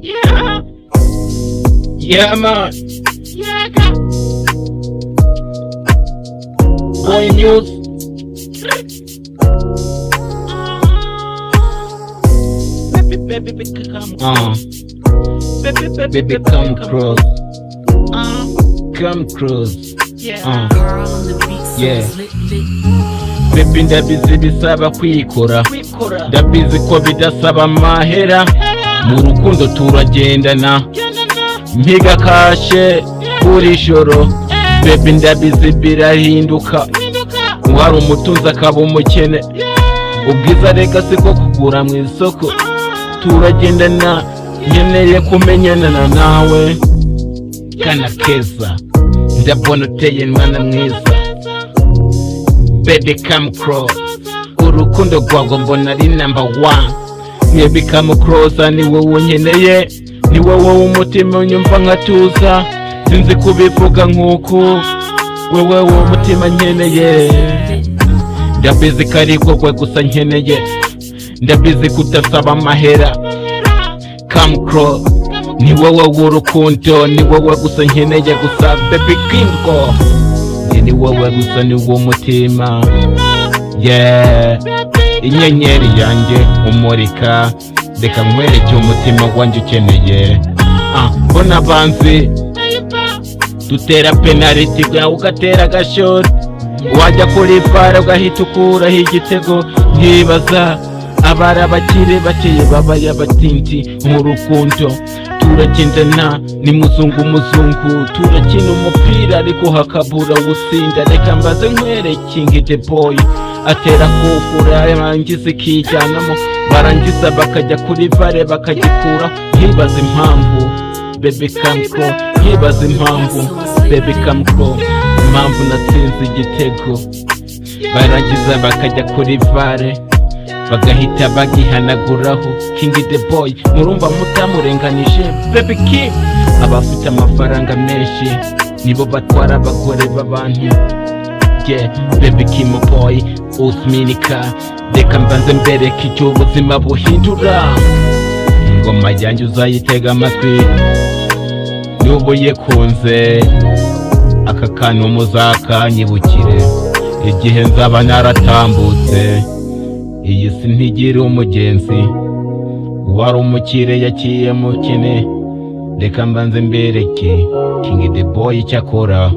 Yeah. Yeah, man. Yeah, Boy News. Baby, come close. Come close. Yeah. Baby, ndabizi bisaba kwikora. Ndabizi ko bidasaba mahera. Mu rukundo turagendana. Mpiga kashe kuri joro. Baby, ndabizi birahinduka. Wari umutunzi akaba umukene. Ubwiza reka siko kugura mu isoko. Turagendana, nkeneye kumenyana nawe. Kana keza, ndabona uteye mwana mwiza. Baby, come close. Urukundo rwawe mbona ari number 1. Baby, come close, ni wowe nkeneye. Ni wowe umutima unyumva nkatuza. Sinzi kubivuga nk'uko wewe umutima nkeneye. Ndabizi ko ari wowe gusa nkeneye. Ndabizi kudasaba amahera. Come close, ni wowe w'urukundo. Ni wowe gusa nkeneye gusa. Baby, kingo ni wowe gusa, ni wowe umutima. Yeah, inyenyeri yanjye umurika. Reka nkwereke umutima wanjye ukeneye. Mbona banzi dutera penaliti bwawe ugatera agashoti. Wajya kuri fara ugahita ukuraho igitego. Nkibaza abari abakire bakeye babaye abatinti mu rukundo. Turagendana ni muzungu. Turakina umupira ariko hakabura uwutsinda. Reka mbaze nkwereke King the Boy. Atera kufura yarangiza ikijyanamo. Barangiza bakajya kuri vare bakagikura. Nkibaza impamvu. Baby, come close. Nkibaza impamvu. Baby, come close. Impamvu natsinze igitego. Barangiza bakajya kuri vare bagahita bagihanaguraho. King the Boy, murumva mutamurenganije. Baby Kim, abafite amafaranga menshi nibo batwara abagore b'abantu. Yeah, Baby Kim Boy usminika. Reka mbanze mbereke icyo ubuzima buhindura. Ingoma yanjye uzayitega amatwi. Nubu yikunze aka kantu muzakanyibukire igihe nzaba naratambutse. Iyi si ntigira umugenzi. Wari umukire yaciye mukene. Reka mbanze mbereke King the Boy icyo akora.